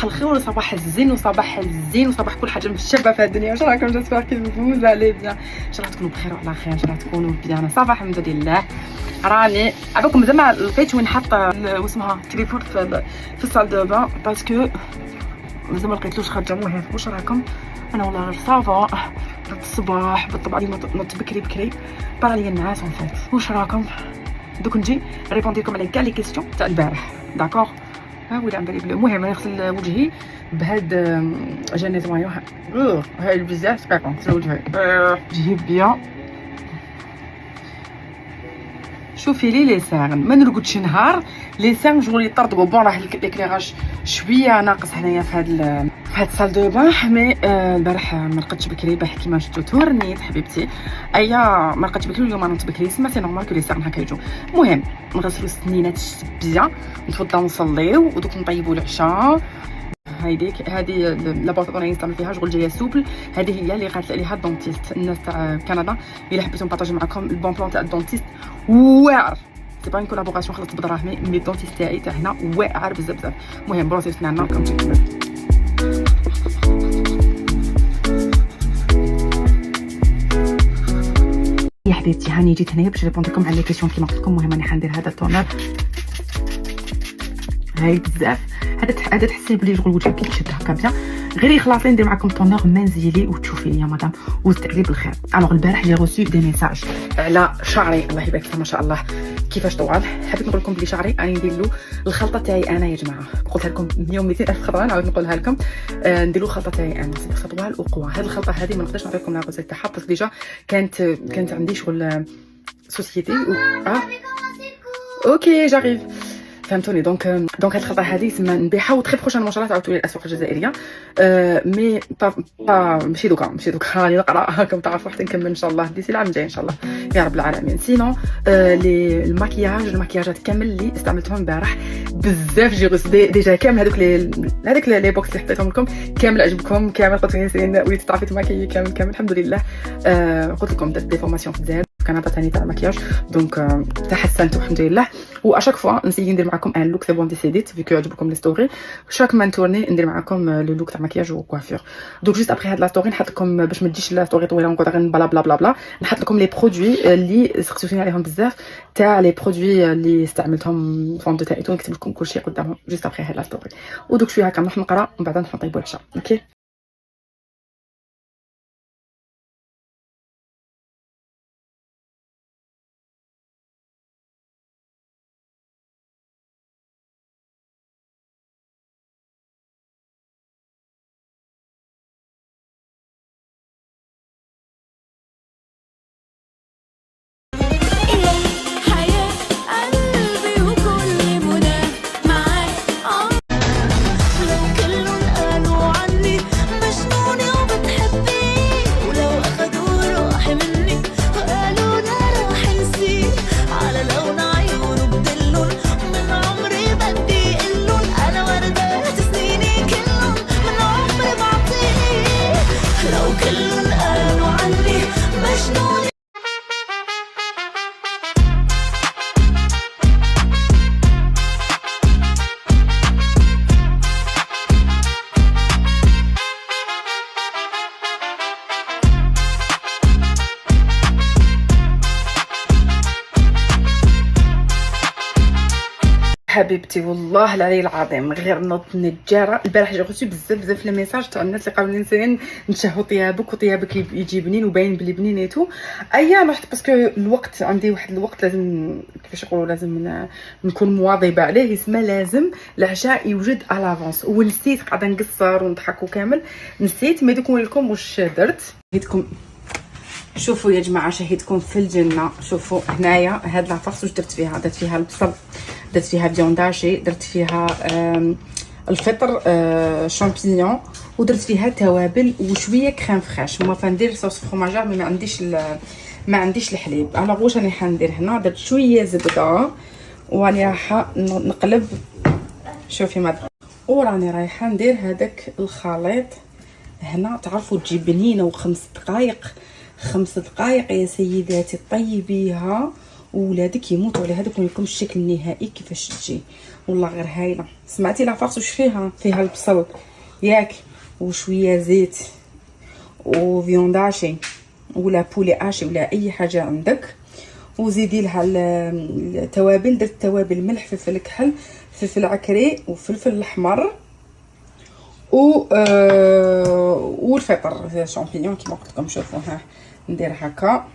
صباح الخير وصباح الزين وصباح الزين وصباح كل حاجه مشابه في الدنيا. واش راكم؟ جيسبر كي فوز علي بيان، ان شاء الله تكونوا بخير وعلى خير، ان شاء الله تكونوا بيان. صافا الحمد لله. راني عباكم زعما لقيت وين حاط واسمها التليفون في الصال دو بان باسكو مازال ما لقيتلوش خارجه. المهم واش راكم؟ انا والله غير صافا الصباح بالطبع اليوم نوض بكري طلع عليا النعاس اون فيت. واش راكم؟ دوك نجي ريبوندي لكم على كاع لي كيسيون تاع البارح. داكوغ ها ولا عم بالي بلا. المهم نغسل وجهي بهاد جا نيتوايو هاي بزاف سباكون نغسل وجهي بيان. شوفي لي ساغن ما نرقدش نهار لي ساغن شغل يطردقوا. بون راه ليكليراج شويه ناقص هنايا في هاد الصال دو بان. مي البارح ما رقدتش بكري باح كيما شفتو تورنيت حبيبتي. ايا ما رقدتش بكري اليوم نوض بكري سما سي نورمال كو لي ساغن هكا يجوا. المهم نغسلوا السنينات بيان نتوضاو نصليو ودوك نطيبوا العشاء. هذه لا بوطون اللي نستعمل فيها شغل جايه سوبل. هذه هي اللي قالت عليها الدونتيست الناس تاع كندا. الا حبيتو نبارطاجي معكم البون بلون تاع الدونتيست واعر. سي با ان كولابوراسيون خلصت بدراهمي مي الدونتيست تاعي تاع هنا واعر بزاف بزاف. المهم بروسي سناننا كنمشيو يا حبيبتي. هاني جيت هنايا باش نريبوند لكم على لي كيسيون كيما قلت لكم. المهم راني حندير هذا التونر هاي بزاف. هذا تحسي بلي شغل وجهك كيتشد هكا بيان. غير يخلص ندير معكم طونور منزلي وتشوفي يا مدام وزت عليه بالخير. الوغ البارح جي روسو دي ميساج على شعري الله يبارك فيه ما شاء الله كيفاش طوال. حبيت نقول لكم بلي شعري راني ندير له الخلطه تاعي انا يا جماعه. قلتها لكم 100 الف خطره نعاود نقولها لكم. ندير له الخلطه تاعي انا سي طوال وقوه. هذه الخلطه هذه ما نقدرش نعطيكم لا غوزيت تاعها باسكو ديجا كانت عندي شغل سوسيتي اوكي جاريف فهمتوني. دونك هاد الخلطه هذه تما نبيعها وتري بروشان ان شاء الله تعاود تولي الاسواق الجزائريه. مي با ماشي دوكا راني نقرا راكم تعرفوا حتى نكمل ان شاء الله ديسي العام الجاي ان شاء الله يا رب العالمين. سينو الماكياجات كامل اللي استعملتهم البارح بزاف جي روس ديجا كامل هذوك لي بوكس اللي حطيتهم لكم كامل عجبكم كامل. قلت لكم سيرين وليت تعرفي تماكيي كامل الحمد لله. قلت لكم درت دي فورماسيون في الجزائر كندا ثاني تاع المكياج دونك تحسنت الحمد لله. واشاك فوا نسيي ندير معكم ان لوك سي بون ديسيديت فيكو عجبكم لي ستوري شاك ما نتورني ندير معكم لو لوك تاع مكياج وكوافير. دونك جوست ابري هاد لا ستوري نحط لكم باش ما تجيش لا ستوري طويله ونقعد غير بلا بلا بلا بلا. نحط لكم لي برودوي اللي سقسيتوني عليهم بزاف تاع لي برودوي اللي استعملتهم فون دو تاعي. نكتب لكم كلشي قدامهم جوست ابري هاد لا ستوري. ودوك شويه هكا نروح نقرا ومن بعد نروح نطيبوا العشاء. اوكي حبيبتي والله العلي العظيم غير نوض نجاره. البارح جا غوسو بزاف لي ميساج تاع الناس اللي قالوا لي نسين نشهو طيابك وطيابك يجي بنين وباين بلي بنينيتو. ايا رحت باسكو الوقت عندي واحد الوقت لازم كيفاش يقولوا لازم نكون مواظبه عليه. يسمى لازم العشاء يوجد على لافونس. ونسيت قاعده نقصر ونضحك وكامل نسيت. ما دوك نقول لكم واش درت. شهيتكم شوفوا يا جماعه شهيتكم في الجنه. شوفوا هنايا هاد لافاس واش درت فيها. درت فيها البصل درت فيها فيونداشي درت فيها الفطر شامبينيون ودرت فيها توابل وشويه كريم فريش. ما فندير صوص فرماجر مي ما عنديش الحليب. الوغ واش راني حندير هنا درت شويه زبده وراني رايحه نقلب. شوفي ما وراني رايحه ندير هذاك الخليط هنا. تعرفوا تجي بنينه و5 دقائق 5 دقائق يا سيداتي طيبيها وولادك يموتوا على هذاك ويكون الشكل النهائي كيفاش تجي. والله غير هايله. سمعتي لافارس واش فيها؟ فيها البصل ياك وشويه زيت وفيوند اشي ولا بولي اشي ولا اي حاجه عندك، وزيدي لها التوابل. درت توابل ملح، فلفل كحل، فلفل عكري وفلفل الاحمر والفطر شامبينيون كيما قلت لكم. شوفوا ها ندير هكا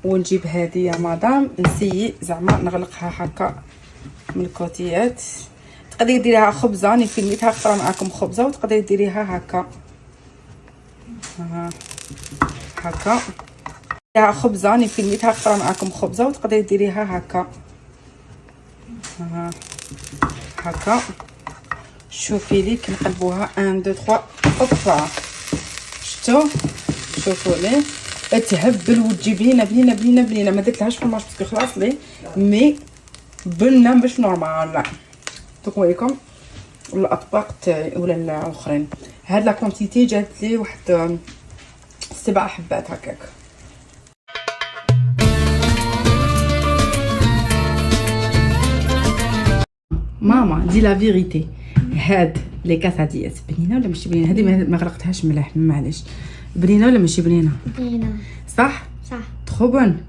ونجيب هذه يا مدام نسيي زعما نغلقها هكا من الكوتيات. تقدري ديريها خبزه، راني فيلميتها قرا معاكم خبزه، وتقدري ديريها هكا هكا ديريها خبزه، راني فيلميتها قرا معاكم خبزه، وتقدري ديريها هكا هكا. شوفي لي كنقلبوها 1 2 3 اوبا. شفتوا؟ شوفوا لي تهبل وتجي بنينه بنينه بنينه بنينه. ما درتلهاش فرماج باسكو خلاص لي مي بنه مش نورمال. لا تقول لكم الاطباق تاعي ولا الاخرين. هاد لا كونتيتي جات لي واحد 7 حبات هكاك. ماما دي لا فيريتي، هاد لي كاساديات بنينه ولا ماشي بنينه؟ هذه ما غرقتهاش مليح معليش. بنينه ولا ماشي بنينه؟ بنينه صح صح. ترو بون.